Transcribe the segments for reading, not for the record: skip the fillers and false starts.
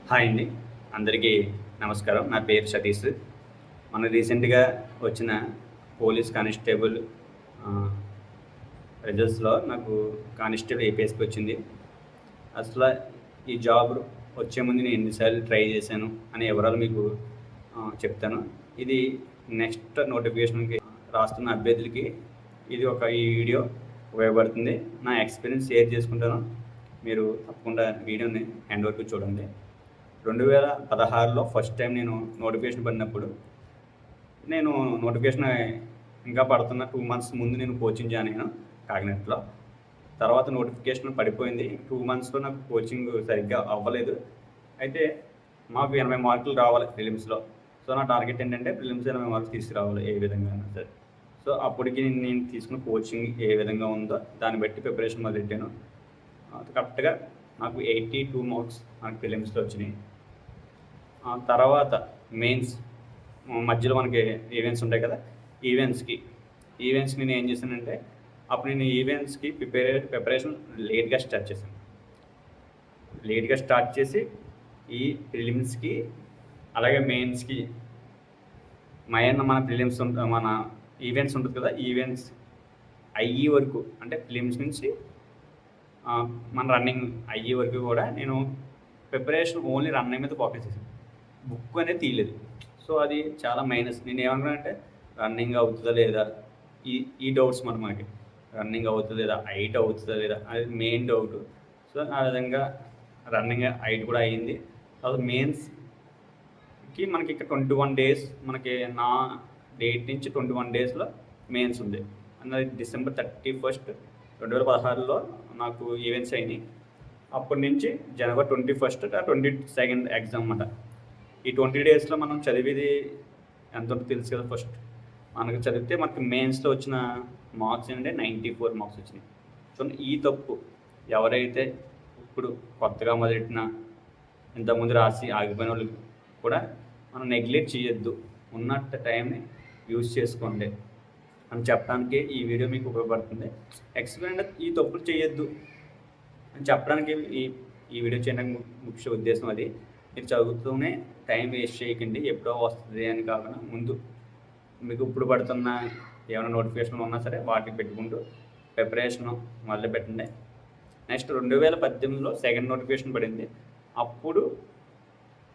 Hi అండి. అందరికీ నమస్కారం. నా పేరు సతీష్. మన రీసెంట్‌గా వచ్చిన పోలీస్ కానిస్టేబుల్ ఆహ్, రిజల్ట్స్‌లో నాకు కానిస్టేబుల్ ఏపీఎస్‌కి వచ్చింది. అసల ఈ జాబ్ వచ్చే ముందు నేను ఎన్ని సార్లు ట్రై చేశాను అనే వివరాలు మీకు చెప్తాను. ఇది నెక్స్ట్ నోటిఫికేషన్‌కి రాస్తున్న అభ్యర్థులకి ఈ వీడియో ఉపయోగపడుతుంది. నా ఎక్స్‌పీరియన్స్ షేర్ చేసుకుంటాను. మీరు తప్పకుండా వీడియోని ఎండ్ వరకు చూడండి. 2016లో ఫస్ట్ టైం నేను నోటిఫికేషన్ పడినప్పుడు, నేను నోటిఫికేషన్ ఇంకా పడుతున్న 2 మంత్స్ ముందు నేను కోచింగ్ జాయిన్ అయ్యాను కాకినాడలో. తర్వాత నోటిఫికేషన్ పడిపోయింది. 2 మంత్స్‌లో నాకు కోచింగ్ సరిగ్గా అవ్వలేదు. అయితే మాకు 80 మార్కులు రావాలి ప్రిలిమ్స్‌లో. సో, నా టార్గెట్ ఏంటంటే ప్రిలిమ్స్ 80 మార్క్స్ తీసుకురావాలి ఏ విధంగా అయినా సరే. సో, అప్పటికి నేను తీసుకున్న కోచింగ్ ఏ విధంగా ఉందో దాన్ని బట్టి ప్రిపరేషన్ మొదలెట్టాను. కరెక్ట్‌గా నాకు 82 మార్క్స్ నాకు ప్రిలిమ్స్‌లో వచ్చినాయి. తర్వాత మెయిన్స్ మధ్యలో మనకి ఈవెంట్స్ ఉంటాయి కదా! ఈవెంట్స్‌కి నేను ఏం చేశానంటే, అప్పుడు నేను ఈవెంట్స్‌కి ప్రిపరేషన్ లేట్‌గా స్టార్ట్ చేసి ఈ ప్రిలిమ్స్‌కి అలాగే మెయిన్స్‌కి మన ప్రిలిమ్స్ మన ఈవెంట్స్ ఉంటుంది కదా! ఈవెంట్స్ అయ్యే వరకు అంటే ప్రిలిమ్స్ నుంచి మన రన్నింగ్ అయ్యే వరకు కూడా నేను ప్రిపరేషన్ ఓన్లీ రన్నింగ్ మీద ఫోకస్ చేశాను. బుక్ అనేది తీయలేదు. సో, అది చాలా మైనస్. నేను ఏమనుకున్నానంటే రన్నింగ్ అవుతుందా లేదా, ఈ ఈ డౌట్స్ మనకి రన్నింగ్ అవుతుందా లేదా, హైట్ అవుతుందా లేదా, అది మెయిన్ డౌట్. సో, ఆ విధంగా రన్నింగ్ హైట్ కూడా అయ్యింది. తర్వాత మెయిన్స్కి మనకి ఇక్కడ 21 డేస్, మనకి నా డేట్ నుంచి 21 డేస్లో మెయిన్స్ ఉంది. అన్నది డిసెంబర్ 31 2016లో నాకు ఈవెంట్స్ అయినాయి. అప్పటి నుంచి జనవరి 21 22 ఎగ్జామ్ అన్నమాట. ఈ 20 డేస్లో మనం చదివేది ఎంత ఉంటుందో తెలుసు కదా. ఫస్ట్ మనకు చదివితే మనకి మెయిన్స్లో వచ్చిన మార్క్స్ ఏంటంటే 94 మార్క్స్ వచ్చినాయి. సో, ఈ తప్పు ఎవరైతే ఇప్పుడు కొత్తగా మొదలెట్టిన, ఇంతకుముందు రాసి ఆగిపోయిన వాళ్ళు కూడా మనం నెగ్లెక్ట్ చేయొద్దు. ఉన్న టైంని యూజ్ చేసుకోండి అని చెప్పడానికి ఈ వీడియో మీకు ఉపయోగపడుతుంది. ఎక్స్పీరియన్స్ ఈ తప్పులు చేయొద్దు అని చెప్పడానికి ఈ వీడియో చేయడానికి ముఖ్య ఉద్దేశం అది. మీరు చదువుతూనే టైం వేస్ట్ చేయకండి. ఎప్పుడో వస్తుంది అని కాకుండా ముందు మీకు ఇప్పుడు పడుతున్న ఏమైనా నోటిఫికేషన్లు ఉన్నా సరే వాటికి పెట్టుకుంటూ ప్రిపరేషన్ మొదలు పెట్టండి. నెక్స్ట్ 2018లో సెకండ్ నోటిఫికేషన్ పడింది. అప్పుడు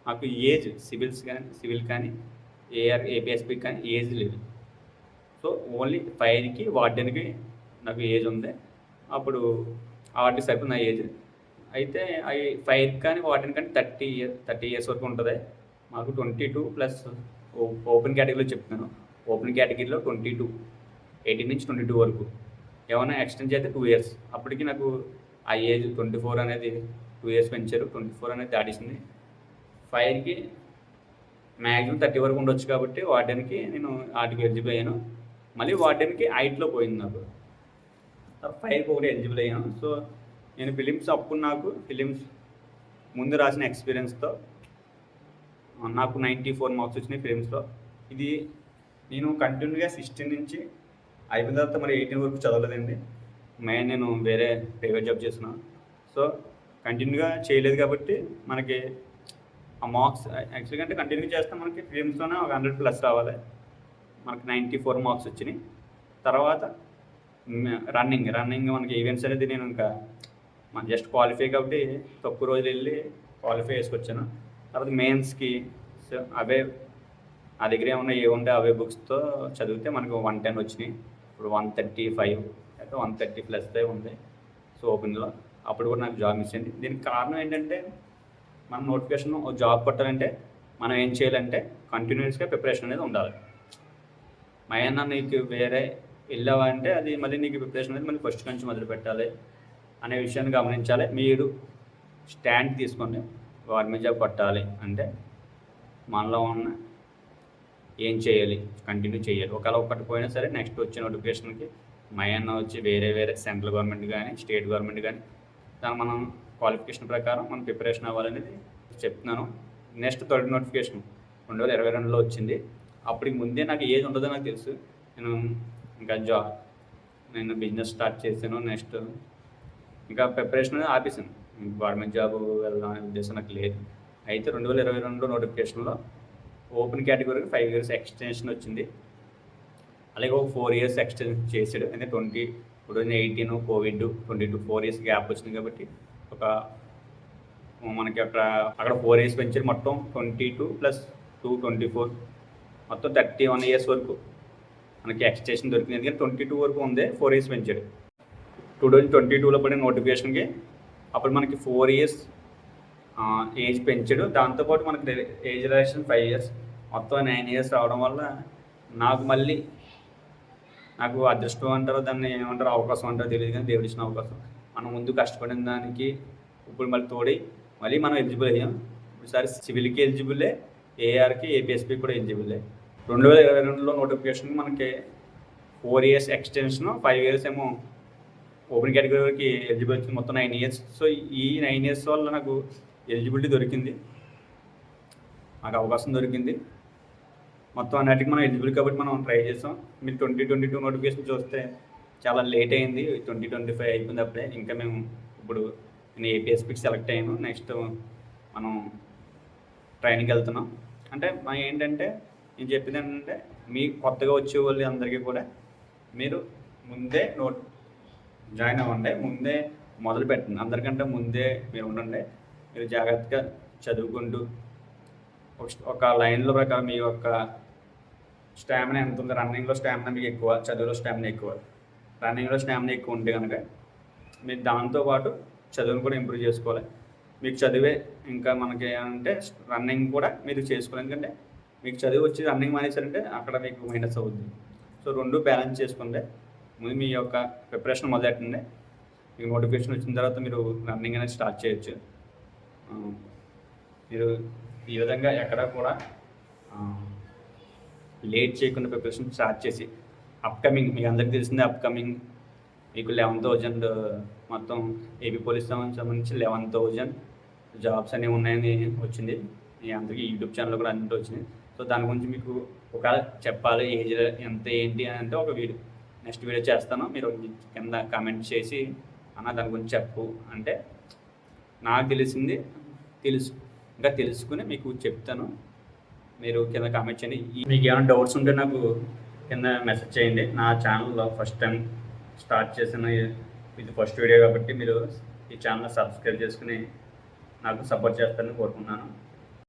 నాకు ఏజ్ సివిల్ కానీ ఏపీఎస్పీకి కానీ ఏజ్ లేదు. సో, ఓన్లీ ఫైర్కి వార్డెన్కి నాకు ఏజ్ ఉంది. అప్పుడు వాటికి సరిపోయిన ఏజ్. అయితే అవి ఫైర్కి కానీ వార్డెన్ కానీ 30 ఇయర్స్ వరకు ఉంటుంది. మాకు 22 ప్లస్ ఓపెన్ కేటగిరీలో చెప్తున్నాను. ఓపెన్ కేటగిరీలో 22, 18 నుంచి 22 వరకు. ఏమైనా ఎక్స్టెండ్ చేస్తే 2 ఇయర్స్. అప్పటికి నాకు ఆ ఏజ్ 24 అనేది 2 ఇయర్స్ పెంచారు. 24 అనేది దాటేసింది. ఫైర్కి మ్యాక్సిమం 30 వరకు ఉండొచ్చు కాబట్టి వార్డెన్కి నేను వాటికి ఎలిజిబుల్ అయ్యాను. మళ్ళీ వార్డెన్కి హైట్లో పోయింది నాకు. ఫైర్కి ఒకటి ఎలిజిబుల్ అయ్యాను. సో, నేను అప్పుడు నాకు ఫిలిమ్స్ ముందు రాసిన ఎక్స్పీరియన్స్తో నాకు 94 మార్క్స్ వచ్చినాయి ఫిలిమ్స్లో. ఇది నేను కంటిన్యూగా 16 నుంచి అయిపోయిన తర్వాత మరి 18 వరకు చదవలేదండి. నేను వేరే ప్రైవేట్ జాబ్ చేస్తున్నాను. సో, కంటిన్యూగా చేయలేదు కాబట్టి మనకి ఆ మార్క్స్ యాక్చువల్గా అంటే కంటిన్యూగా చేస్తే మనకి ఫిలిమ్స్లోనే ఒక 100+ రావాలి. మనకి 94 మార్క్స్ వచ్చినాయి. తర్వాత రన్నింగ్ మనకి ఈవెంట్స్ అనేది నేను ఇంకా జస్ట్ క్వాలిఫై కాబట్టి తక్కువ రోజులు వెళ్ళి క్వాలిఫై చేసుకొచ్చాను. తర్వాత మెయిన్స్కి అవే నా దగ్గర ఏమన్నా ఉంటే అవే బుక్స్తో చదివితే మనకు 110 వచ్చినాయి. ఇప్పుడు 135 అయితే 130+ ఉంది. సో, ఓపెన్లో అప్పుడు కూడా నాకు జాబ్ మిస్ అయింది. దీనికి కారణం ఏంటంటే, మన నోటిఫికేషన్ జాబ్ కొట్టాలంటే మనం ఏం చేయాలంటే కంటిన్యూస్గా ప్రిపరేషన్ అనేది ఉండాలి. మైనా నీకు వేరే వెళ్ళావంటే అది మళ్ళీ నీకు ప్రిపరేషన్ అనేది మళ్ళీ ఫస్ట్ నుంచి మొదలు పెట్టాలి అనే విషయాన్ని గమనించాలి. మీరు స్టాండ్ తీసుకోండి. గవర్నమెంట్ జాబ్ కొట్టాలి అంటే మనలో ఉన్న ఏం చేయాలి, కంటిన్యూ చేయాలి. ఒకవేళ ఒకటి పోయినా సరే నెక్స్ట్ వచ్చే నోటిఫికేషన్కి వచ్చి వేరే సెంట్రల్ గవర్నమెంట్ కానీ స్టేట్ గవర్నమెంట్ కానీ దాన్ని మనం క్వాలిఫికేషన్ ప్రకారం మనం ప్రిపరేషన్ అవ్వాలనేది చెప్తున్నాను. నెక్స్ట్ థర్డ్ నోటిఫికేషన్ 2022లో వచ్చింది. అప్పటికి ముందే నాకు ఏజ్ ఉండదో నాకు తెలుసు. నేను బిజినెస్ స్టార్ట్ చేశాను. నెక్స్ట్ ఇంకా ప్రిపరేషన్ అనేది ఆపేసాను. గవర్నమెంట్ జాబ్ వెళ్దాం అనే ఉద్దేశం నాకు లేదు. అయితే 2022 నోటిఫికేషన్లో ఓపెన్ కేటగిరీకి 5 ఇయర్స్ ఎక్స్టెన్షన్ వచ్చింది. అలాగే ఒక 4 ఇయర్స్ ఎక్స్టెన్షన్ చేశాడు. అంటే 2018 కోవిడ్ 22 4 ఇయర్స్ గ్యాప్ వచ్చింది కాబట్టి ఒక మనకి అక్కడ 4 ఇయర్స్ పెంచారు. మొత్తం 22 + 2 24 మొత్తం 31 ఇయర్స్ వరకు మనకి ఎక్స్టెన్షన్ దొరికింది. ఎందుకంటే 22 వరకు ఉంది, 4 ఇయర్స్ పెంచాడు. 2022లో పడిన నోటిఫికేషన్కి అప్పుడు మనకి 4 ఇయర్స్ ఏజ్ పెంచాడు. దాంతోపాటు మనకి ఏజ్ రిలాక్సేషన్ 5 ఇయర్స్, మొత్తం 9 ఇయర్స్ రావడం వల్ల నాకు అదృష్టం అంటారో దాన్ని ఏమంటారో, అవకాశం అంటారో తెలియదు, కానీ దేవుడు ఇచ్చిన అవకాశం. మనం ముందు కష్టపడిన దానికి ఇప్పుడు మళ్ళీ మనం ఎలిజిబుల్ అయ్యాం. ఈసారి సివిల్కి ఎలిజిబులే, ఏఆర్కి ఏపీఎస్పీ కూడా ఎలిజిబులే. 2022లో నోటిఫికేషన్ మనకి 4 ఇయర్స్ ఎక్స్టెన్షన్, 5 ఇయర్స్ ఏమో ఓపెన్ కేటగిరీకి ఎలిజిబుల్ వచ్చింది. మొత్తం 9 ఇయర్స్. సో ఈ 9 ఇయర్స్ వల్ల నాకు ఎలిజిబిలిటీ దొరికింది, నాకు అవకాశం దొరికింది. మొత్తం అన్నిటికీ మనం ఎలిజిబుల్ కాబట్టి మనం ట్రై చేసాం. మీరు 2022 నోటిఫికేషన్ చూస్తే చాలా లేట్ అయింది, 2025 అయిపోయింది అప్పుడే. ఇంకా మేము ఇప్పుడు నేను ఏపీఎస్పీకి సెలెక్ట్ అయ్యాను. నెక్స్ట్ మనం ట్రైనింగ్కి వెళ్తున్నాం. అంటే ఏంటంటే నేను చెప్పింది ఏంటంటే, మీ కొత్తగా వచ్చే వాళ్ళు అందరికీ కూడా మీరు ముందే జాయిన్ అవ్వండి, ముందే మొదలు పెట్టండి. అందరికంటే ముందే మీరు ఉండండి. మీరు జాగ్రత్తగా చదువుకుంటూ ఒక లైన్లో ప్రకారం మీ యొక్క స్టామినా ఎంత ఉంది, రన్నింగ్లో స్టామినా మీకు ఎక్కువ, చదువులో స్టామినా ఎక్కువ. రన్నింగ్లో స్టామినా ఎక్కువ ఉంటే కనుక మీరు దాంతోపాటు చదువును కూడా ఇంప్రూవ్ చేసుకోవాలి. మీకు చదివే ఇంకా మనకి అంటే రన్నింగ్ కూడా మీరు చేసుకోవాలి. ఎందుకంటే మీకు చదువు వచ్చి రన్నింగ్ మానేసారంటే అక్కడ మీకు మైనస్ అవుద్ది. సో 2 బ్యాలెన్స్ చేసుకుంటే ముందు మీ యొక్క ప్రిపరేషన్ మొదలెట్టండి. మీకు నోటిఫికేషన్ వచ్చిన తర్వాత మీరు రన్నింగ్ అనేది స్టార్ట్ చేయొచ్చు. మీరు ఈ విధంగా ఎక్కడ కూడా లేట్ చేయకుండా ప్రిపరేషన్ స్టార్ట్ చేసి అప్కమింగ్ మీకు అందరికీ తెలిసిందే, అప్కమింగ్ మీకు 11,000 మొత్తం ఏపీ పోలీస్ సంబంధించి 11,000 జాబ్స్ అనేవి ఉన్నాయని వచ్చింది. మీ అందరికీ యూట్యూబ్ ఛానల్ కూడా అన్నింటి వచ్చినాయి. సో దాని గురించి మీకు ఒక చెప్పాలి, ఏజ్ ఎంత ఏంటి అని అంటే ఒక నెక్స్ట్ వీడియో చేస్తాను. మీరు కింద కామెంట్ చేసి దాని గురించి చెప్పు అంటే నాకు తెలిసింది ఇంకా తెలుసుకుని మీకు చెప్తాను. మీరు కింద కామెంట్ చేయండి. మీకు ఏమైనా డౌట్స్ ఉంటే నాకు కింద మెసేజ్ చేయండి. నా ఛానల్లో ఫస్ట్ టైం స్టార్ట్ చేసిన ఇది ఫస్ట్ వీడియో కాబట్టి మీరు ఈ ఛానల్ సబ్స్క్రైబ్ చేసుకుని నాకు సపోర్ట్ చేస్తారని కోరుకుంటున్నాను.